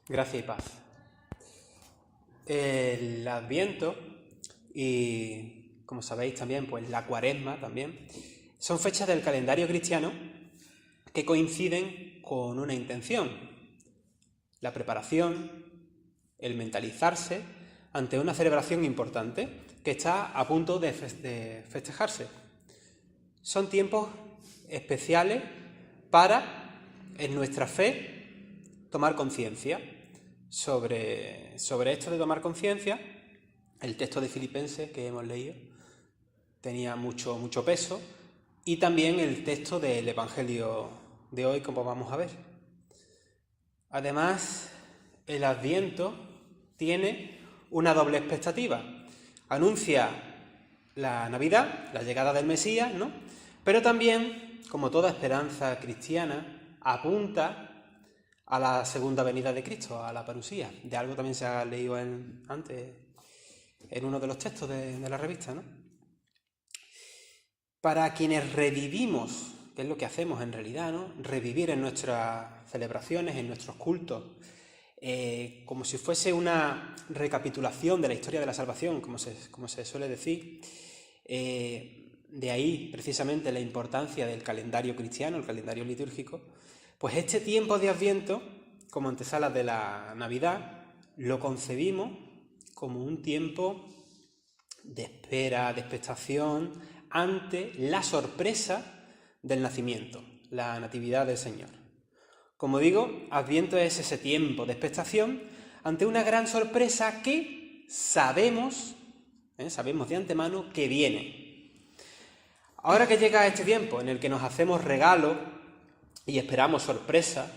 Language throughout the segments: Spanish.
Gracia y paz. El Adviento y, como sabéis también, pues la Cuaresma también, son fechas del calendario cristiano que coinciden con una intención: la preparación, el mentalizarse ante una celebración importante que está a punto de festejarse. Son tiempos especiales para, en nuestra fe, tomar conciencia. Sobre esto de tomar conciencia, el texto de Filipenses que hemos leído tenía mucho peso, y también el texto del Evangelio de hoy, como vamos a ver. Además, el Adviento tiene una doble expectativa. Anuncia la Navidad, la llegada del Mesías, ¿no? Pero también, como toda esperanza cristiana, apunta a la segunda venida de Cristo, a la parusía. De algo también se ha leído antes en uno de los textos de la revista, ¿no? Para quienes revivimos, que es lo que hacemos en realidad, ¿no? Revivir en nuestras celebraciones, en nuestros cultos, como si fuese una recapitulación de la historia de la salvación, como se suele decir. De ahí precisamente la importancia del calendario cristiano, el calendario litúrgico. Pues este tiempo de Adviento, como antesala de la Navidad, lo concebimos como un tiempo de espera, de expectación ante la sorpresa del nacimiento, la natividad del Señor. Como digo, Adviento es ese tiempo de expectación ante una gran sorpresa que sabemos de antemano que viene. Ahora que llega este tiempo en el que nos hacemos regalos y esperamos sorpresa,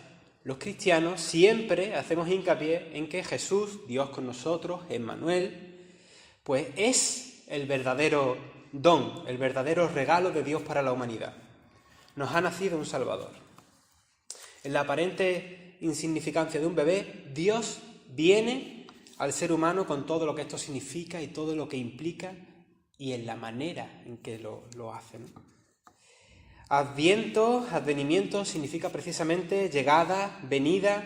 los cristianos siempre hacemos hincapié en que Jesús, Dios con nosotros, Emmanuel, pues es el verdadero don, el verdadero regalo de Dios para la humanidad. Nos ha nacido un Salvador. En la aparente insignificancia de un bebé, Dios viene al ser humano con todo lo que esto significa y todo lo que implica, y en la manera en que lo hace, ¿no? Advenimiento significa precisamente llegada, venida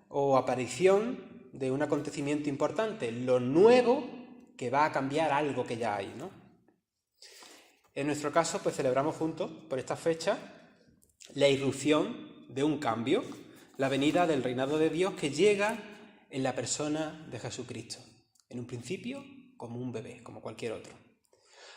o aparición de un acontecimiento importante, lo nuevo que va a cambiar algo que ya hay, ¿no? En nuestro caso, pues celebramos juntos, por esta fecha, la irrupción de un cambio, la venida del reinado de Dios que llega en la persona de Jesucristo. En un principio, como un bebé, como cualquier otro,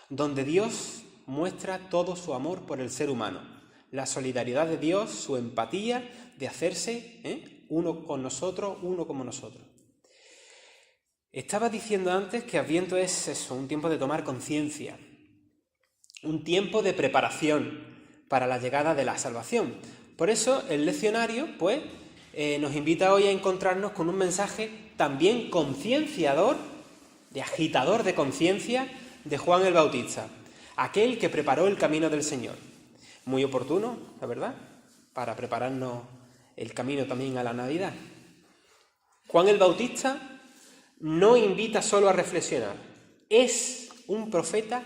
donde Dios muestra todo su amor por el ser humano, la solidaridad de Dios, su empatía de hacerse uno con nosotros, uno como nosotros. Estaba diciendo antes que Adviento es eso, un tiempo de tomar conciencia, un tiempo de preparación para la llegada de la salvación. Por eso el leccionario nos invita hoy a encontrarnos con un mensaje también concienciador, de agitador de conciencia, de Juan el Bautista, aquel que preparó el camino del Señor. Muy oportuno, la verdad, para prepararnos el camino también a la Navidad. Juan el Bautista no invita solo a reflexionar, es un profeta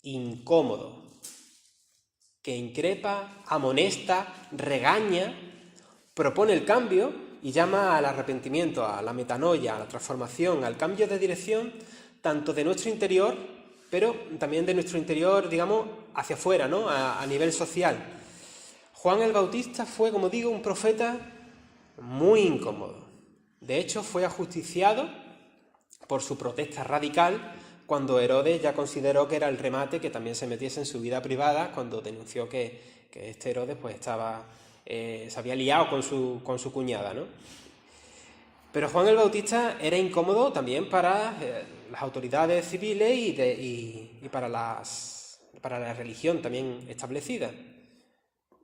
incómodo, que increpa, amonesta, regaña, propone el cambio y llama al arrepentimiento, a la metanoia, a la transformación, al cambio de dirección, tanto de nuestro interior, pero también de nuestro interior, digamos, hacia afuera, ¿no? A nivel social. Juan el Bautista fue, como digo, un profeta muy incómodo. De hecho, fue ajusticiado por su protesta radical cuando Herodes ya consideró que era el remate que también se metiese en su vida privada, cuando denunció que este Herodes pues se había liado con su cuñada, ¿no? Pero Juan el Bautista era incómodo también para las autoridades civiles y para la religión también establecida.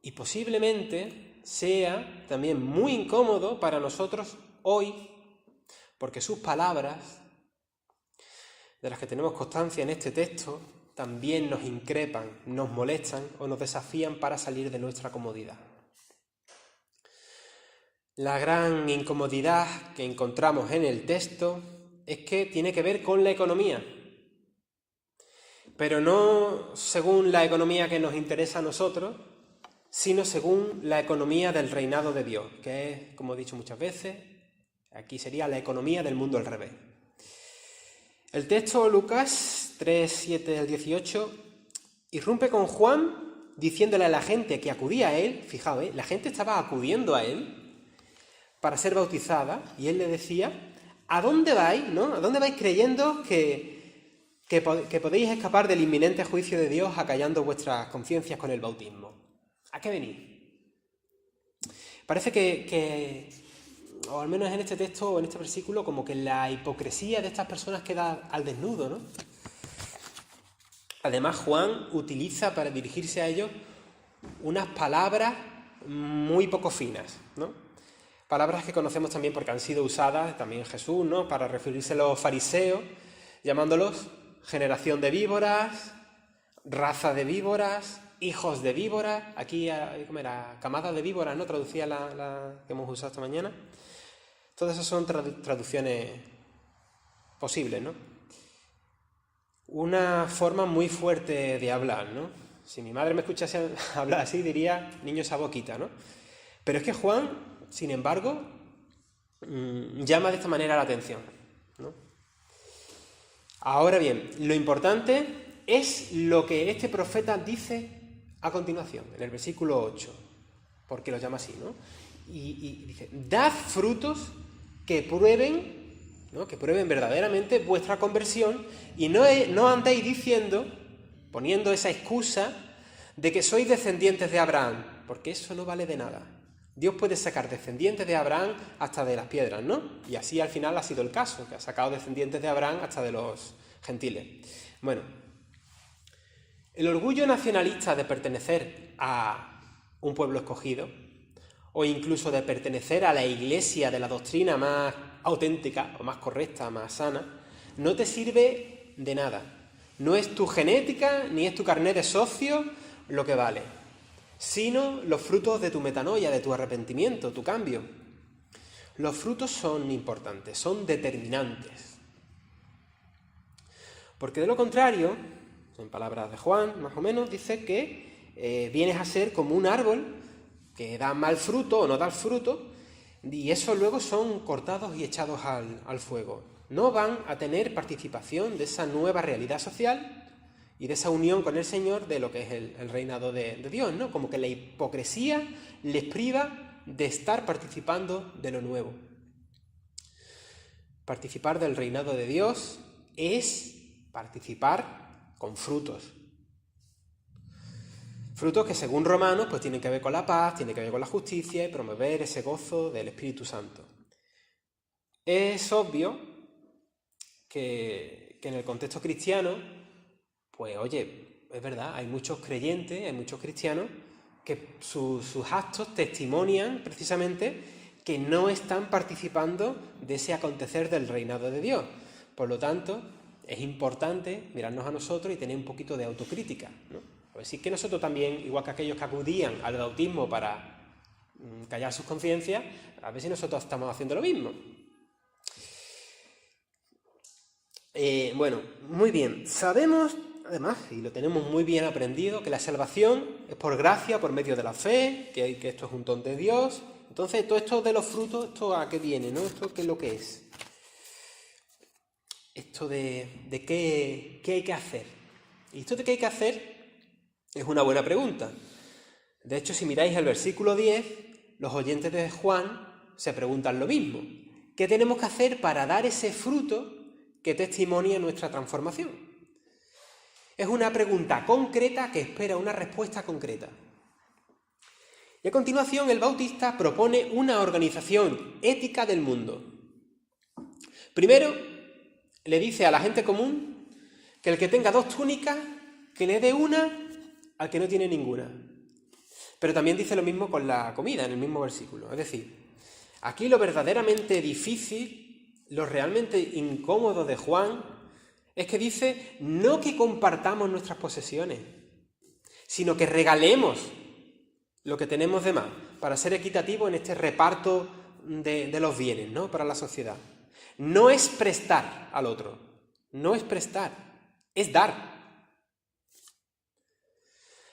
Y posiblemente sea también muy incómodo para nosotros hoy, porque sus palabras, de las que tenemos constancia en este texto, también nos increpan, nos molestan o nos desafían para salir de nuestra comodidad. La gran incomodidad que encontramos en el texto es que tiene que ver con la economía, pero no según la economía que nos interesa a nosotros, sino según la economía del reinado de Dios, que es, como he dicho muchas veces, Aquí sería la economía del mundo al revés. El texto, Lucas 3, 7 al 18, irrumpe con Juan diciéndole a la gente que acudía a él, fijaos, la gente estaba acudiendo a él para ser bautizada, y él le decía, ¿a dónde vais? ¿No? ¿A dónde vais creyendo que podéis escapar del inminente juicio de Dios acallando vuestras conciencias con el bautismo? ¿A qué venís? Parece que, o al menos en este texto o en este versículo, como que la hipocresía de estas personas queda al desnudo, ¿no? Además, Juan utiliza para dirigirse a ellos unas palabras muy poco finas, ¿no? Palabras que conocemos también porque han sido usadas también Jesús, ¿no? Para referirse a los fariseos, llamándolos generación de víboras, raza de víboras, hijos de víboras. Aquí, ¿cómo era? Camada de víboras, ¿no? Traducía la que hemos usado esta mañana. Todas esas son traducciones posibles, ¿no? Una forma muy fuerte de hablar, ¿no? Si mi madre me escuchase hablar así, diría niño esa boquita, ¿no? Pero es que Juan, sin embargo, llama de esta manera la atención, ¿no? Ahora bien, lo importante es lo que este profeta dice a continuación, en el versículo 8, porque lo llama así, ¿no? Y dice, dad frutos que prueben, ¿no? Que prueben verdaderamente vuestra conversión, y no andéis diciendo, poniendo esa excusa de que sois descendientes de Abraham, porque eso no vale de nada. Dios puede sacar descendientes de Abraham hasta de las piedras, ¿no? Y así al final ha sido el caso, que ha sacado descendientes de Abraham hasta de los gentiles. Bueno, el orgullo nacionalista de pertenecer a un pueblo escogido, o incluso de pertenecer a la iglesia de la doctrina más auténtica, o más correcta, más sana, no te sirve de nada. No es tu genética, ni es tu carnet de socio lo que vale, sino los frutos de tu metanoia, de tu arrepentimiento, tu cambio. Los frutos son importantes, son determinantes. Porque de lo contrario, en palabras de Juan, más o menos, dice que vienes a ser como un árbol que da mal fruto o no da fruto, y esos luego son cortados y echados al fuego. No van a tener participación de esa nueva realidad social y de esa unión con el Señor de lo que es el reinado de Dios, ¿no? Como que la hipocresía les priva de estar participando de lo nuevo. Participar del reinado de Dios es participar con frutos. Frutos que según Romanos pues tienen que ver con la paz, tienen que ver con la justicia y promover ese gozo del Espíritu Santo. Es obvio que en el contexto cristiano, pues oye, es verdad, hay muchos creyentes, hay muchos cristianos que sus actos testimonian precisamente que no están participando de ese acontecer del reinado de Dios. Por lo tanto, es importante mirarnos a nosotros y tener un poquito de autocrítica, ¿no? A ver si es que nosotros también, igual que aquellos que acudían al bautismo para callar sus conciencias, a ver si nosotros estamos haciendo lo mismo. Bueno, muy bien. Sabemos, además, y lo tenemos muy bien aprendido, que la salvación es por gracia, por medio de la fe, que esto es un don de Dios. Entonces, todo esto de los frutos, ¿esto a qué viene, no? ¿Esto qué es lo que es? Esto de qué hay que hacer. Y esto de qué hay que hacer es una buena pregunta. De hecho, si miráis el versículo 10, los oyentes de Juan se preguntan lo mismo. ¿Qué tenemos que hacer para dar ese fruto que testimonia nuestra transformación? Es una pregunta concreta que espera una respuesta concreta. Y a continuación, el Bautista propone una organización ética del mundo. Primero, le dice a la gente común que el que tenga 2 túnicas, que le dé una al que no tiene ninguna. Pero también dice lo mismo con la comida, en el mismo versículo. Es decir, aquí lo verdaderamente difícil, lo realmente incómodo de Juan, es que dice no que compartamos nuestras posesiones, sino que regalemos lo que tenemos de más, para ser equitativo en este reparto de los bienes, ¿no? Para la sociedad. No es prestar al otro, no es prestar, es dar.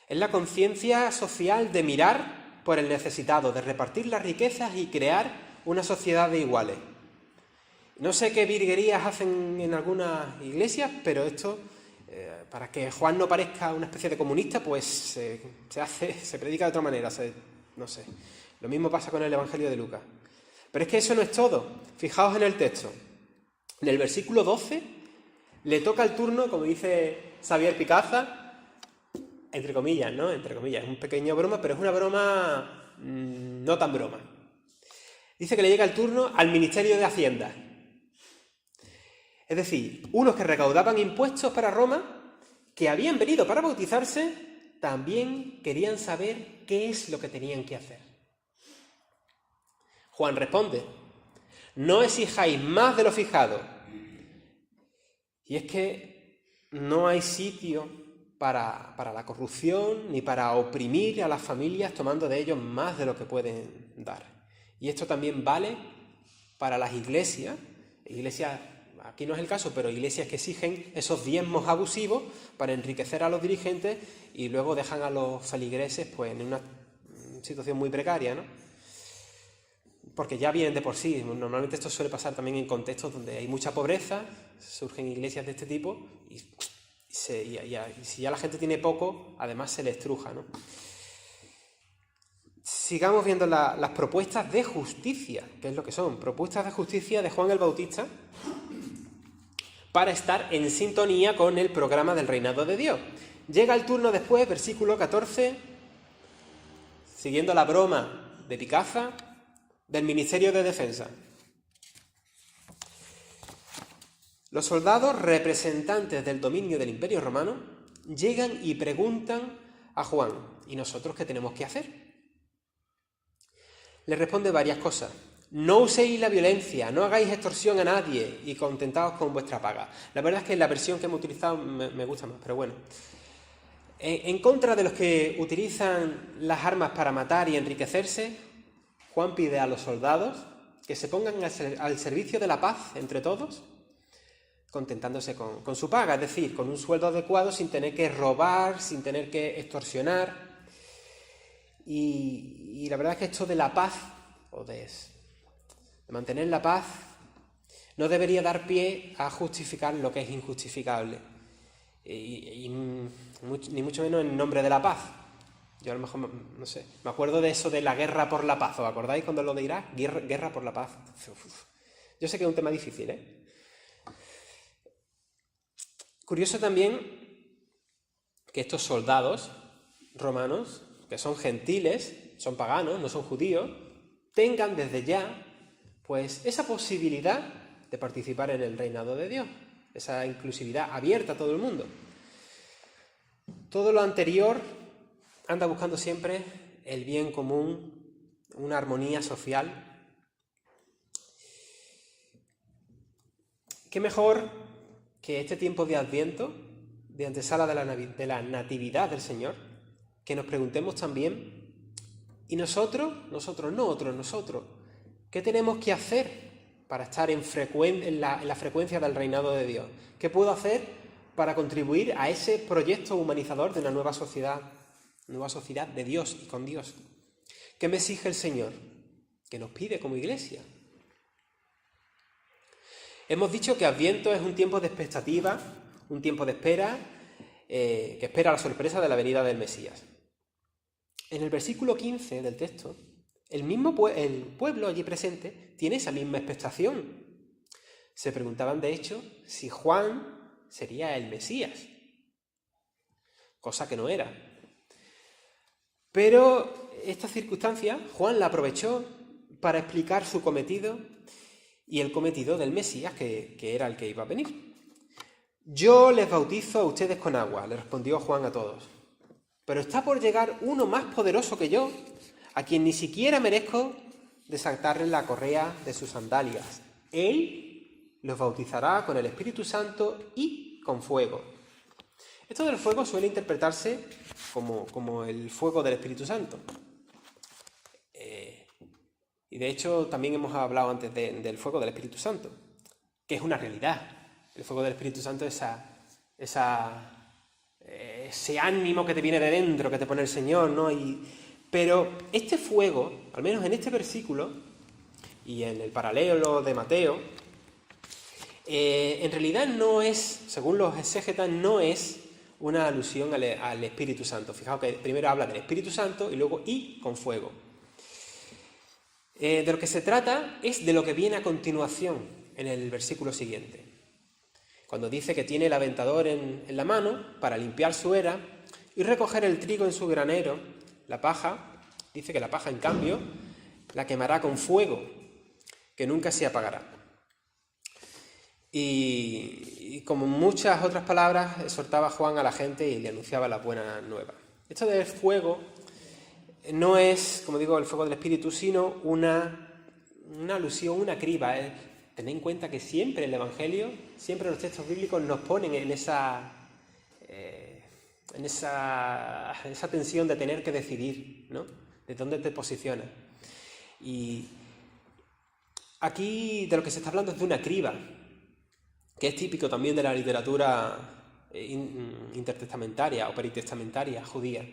Es la conciencia social de mirar por el necesitado, de repartir las riquezas y crear una sociedad de iguales. No sé qué virguerías hacen en algunas iglesias, pero esto, para que Juan no parezca una especie de comunista, pues se predica de otra manera, no sé. Lo mismo pasa con el Evangelio de Lucas. Pero es que eso no es todo. Fijaos en el texto. En el versículo 12 le toca el turno, como dice Xavier Picaza, entre comillas, ¿no? Entre comillas, es un pequeño broma, pero es una broma no tan broma. Dice que le llega el turno al Ministerio de Hacienda. Es decir, unos que recaudaban impuestos para Roma, que habían venido para bautizarse, también querían saber qué es lo que tenían que hacer. Juan responde: no exijáis más de lo fijado. Y es que no hay sitio para la corrupción ni para oprimir a las familias tomando de ellos más de lo que pueden dar. Y esto también vale para las iglesias, aquí no es el caso, pero iglesias que exigen esos diezmos abusivos para enriquecer a los dirigentes y luego dejan a los feligreses pues en una situación muy precaria, ¿no? Porque ya vienen de por sí. Normalmente esto suele pasar también en contextos donde hay mucha pobreza, surgen iglesias de este tipo y si ya la gente tiene poco, además se les estruja, ¿no? Sigamos viendo las propuestas de justicia, que es lo que son, propuestas de justicia de Juan el Bautista para estar en sintonía con el programa del reinado de Dios. Llega el turno después, versículo 14, siguiendo la broma de Picaza, del Ministerio de Defensa. Los soldados representantes del dominio del Imperio Romano llegan y preguntan a Juan: ¿y nosotros qué tenemos que hacer? Le responde varias cosas. No uséis la violencia, no hagáis extorsión a nadie y contentaos con vuestra paga. La verdad es que la versión que hemos utilizado me gusta más, pero bueno. En contra de los que utilizan las armas para matar y enriquecerse, Juan pide a los soldados que se pongan al servicio de la paz entre todos, contentándose con su paga, es decir, con un sueldo adecuado, sin tener que robar, sin tener que extorsionar. Y la verdad es que esto de la paz, o de mantener la paz, no debería dar pie a justificar lo que es injustificable. Ni mucho menos en nombre de la paz. Yo a lo mejor, no sé, me acuerdo de eso de la guerra por la paz. ¿Os acordáis cuando lo de Irak? Guerra por la paz. Yo sé que es un tema difícil, ¿eh? Curioso también que estos soldados romanos, que son gentiles, son paganos, no son judíos, tengan desde ya pues esa posibilidad de participar en el reinado de Dios, esa inclusividad abierta a todo el mundo. Todo lo anterior anda buscando siempre el bien común, una armonía social. ¿Qué mejor que este tiempo de Adviento, de antesala de la Natividad del Señor, que nos preguntemos también: ¿y nosotros, qué tenemos que hacer para estar en la frecuencia del reinado de Dios? ¿Qué puedo hacer para contribuir a ese proyecto humanizador de una nueva sociedad de Dios y con Dios? ¿Qué me exige el Señor? ¿Qué nos pide como iglesia? Hemos dicho que Adviento es un tiempo de expectativa, un tiempo de espera, que espera la sorpresa de la venida del Mesías. En el versículo 15 del texto, el pueblo allí presente tiene esa misma expectación. Se preguntaban, de hecho, si Juan sería el Mesías, cosa que no era. Pero esta circunstancia Juan la aprovechó para explicar su cometido y el cometido del Mesías, que era el que iba a venir. Yo les bautizo a ustedes con agua, le respondió Juan a todos. Pero está por llegar uno más poderoso que yo, a quien ni siquiera merezco desatarle la correa de sus sandalias. Él los bautizará con el Espíritu Santo y con fuego. Esto del fuego suele interpretarse como el fuego del Espíritu Santo. Y de hecho también hemos hablado antes del fuego del Espíritu Santo, que es una realidad. El fuego del Espíritu Santo es ese ánimo que te viene de dentro, que te pone el Señor, ¿no? Pero este fuego, al menos en este versículo y en el paralelo de Mateo, En realidad no es, según los exégetas, no es una alusión al Espíritu Santo. Fijaos que primero habla del Espíritu Santo y luego y con fuego. De lo que se trata es de lo que viene a continuación en el versículo siguiente. Cuando dice que tiene el aventador en la mano para limpiar su era y recoger el trigo en su granero, la paja, dice que la paja, en cambio, la quemará con fuego, que nunca se apagará. Y como muchas otras palabras, exhortaba Juan a la gente y le anunciaba la buena nueva. Esto del fuego no es, como digo, el fuego del Espíritu, sino una alusión, una criba. Tened en cuenta que siempre el Evangelio, siempre los textos bíblicos nos ponen en esa tensión de tener que decidir, ¿no? De dónde te posicionas. Y aquí de lo que se está hablando es de una criba, que es típico también de la literatura intertestamentaria o peritestamentaria judía.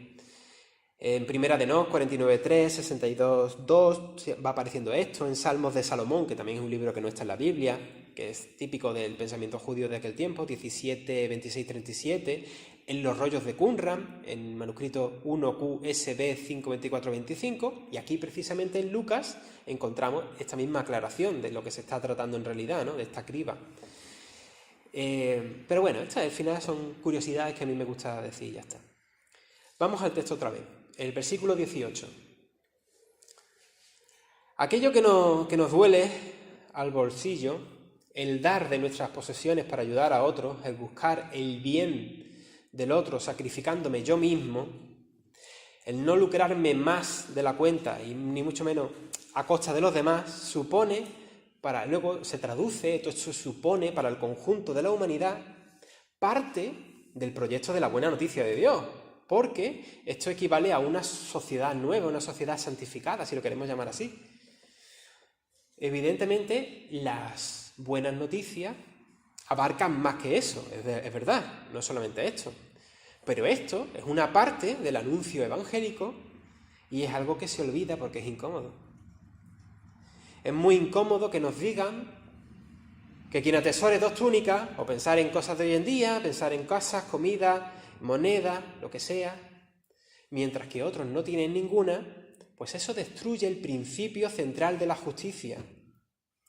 En Primera de Enoc 49.3, 62.2 va apareciendo esto, en Salmos de Salomón, que también es un libro que no está en la Biblia, que es típico del pensamiento judío de aquel tiempo, 17, 26, 37, en los rollos de Qumran, en manuscrito 1QSB 524-25, y aquí precisamente en Lucas encontramos esta misma aclaración de lo que se está tratando en realidad, ¿no? De esta criba. Pero bueno, estas al final son curiosidades que a mí me gusta decir y ya está. Vamos al texto otra vez, el versículo 18. Aquello que nos duele al bolsillo, el dar de nuestras posesiones para ayudar a otros, el buscar el bien del otro sacrificándome yo mismo, el no lucrarme más de la cuenta y ni mucho menos a costa de los demás, luego se traduce, esto supone para el conjunto de la humanidad parte del proyecto de la buena noticia de Dios, porque esto equivale a una sociedad nueva, una sociedad santificada, si lo queremos llamar así. Evidentemente, las buenas noticias abarcan más que eso, es verdad, no solamente esto. Pero esto es una parte del anuncio evangélico y es algo que se olvida porque es incómodo. Es muy incómodo que nos digan que quien atesore 2 túnicas, o pensar en cosas de hoy en día, pensar en casas, comida, moneda, lo que sea, mientras que otros no tienen ninguna, pues eso destruye el principio central de la justicia,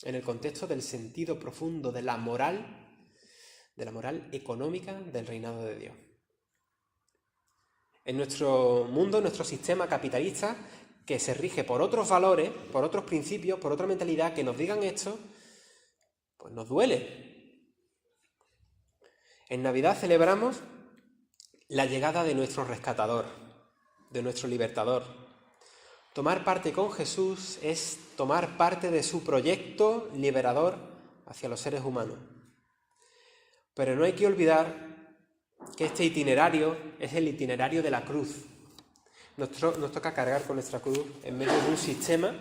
en el contexto del sentido profundo de la moral económica del reinado de Dios. En nuestro mundo, en nuestro sistema capitalista, que se rige por otros valores, por otros principios, por otra mentalidad, que nos digan esto, pues nos duele. En Navidad celebramos la llegada de nuestro rescatador, de nuestro libertador. Tomar parte con Jesús es tomar parte de su proyecto liberador hacia los seres humanos. Pero no hay que olvidar que este itinerario es el itinerario de la cruz. Nos toca cargar con nuestra cruz en medio de un sistema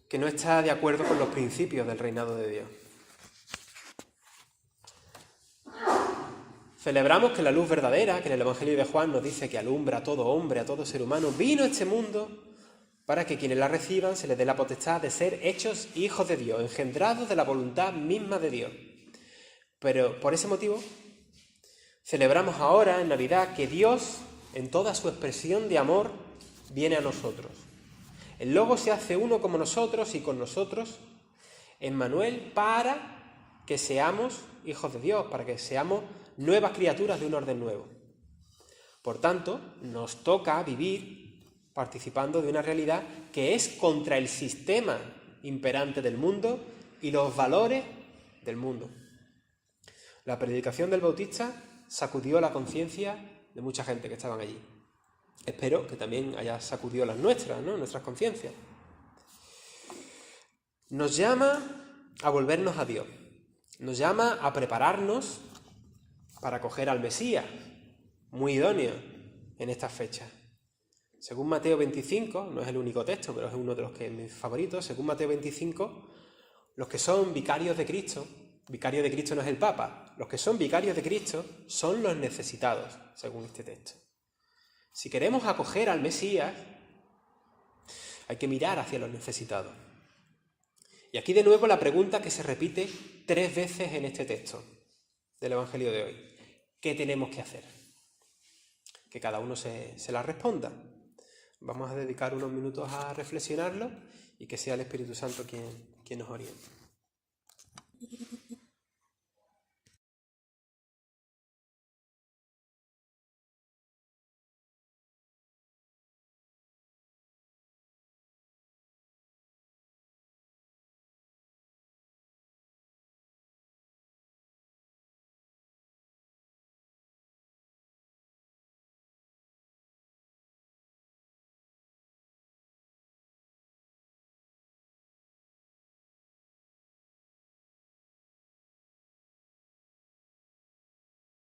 que no está de acuerdo con los principios del reinado de Dios. Celebramos que la luz verdadera, que en el Evangelio de Juan nos dice que alumbra a todo hombre, a todo ser humano, vino a este mundo para que quienes la reciban se les dé la potestad de ser hechos hijos de Dios, engendrados de la voluntad misma de Dios. Pero por ese motivo celebramos ahora en Navidad que Dios, en toda su expresión de amor, viene a nosotros. El Logos se hace uno como nosotros y con nosotros, Emmanuel, para que seamos hijos de Dios, para que seamos nuevas criaturas de un orden nuevo. Por tanto, nos toca vivir participando de una realidad que es contra el sistema imperante del mundo y los valores del mundo. La predicación del Bautista sacudió la conciencia de mucha gente que estaban allí. Espero que también haya sacudido las nuestras, ¿no? Nuestras conciencias. Nos llama a volvernos a Dios. Nos llama a prepararnos para acoger al Mesías, muy idóneo en estas fechas. Según Mateo 25, no es el único texto, pero es uno de los que mis favoritos, según Mateo 25, los que son vicarios de Cristo no es el Papa, los que son vicarios de Cristo son los necesitados, según este texto. Si queremos acoger al Mesías, hay que mirar hacia los necesitados. Y aquí de nuevo la pregunta que se repite 3 veces en este texto del Evangelio de hoy. ¿Qué tenemos que hacer? Que cada uno se la responda. Vamos a dedicar unos minutos a reflexionarlo y que sea el Espíritu Santo quien nos oriente.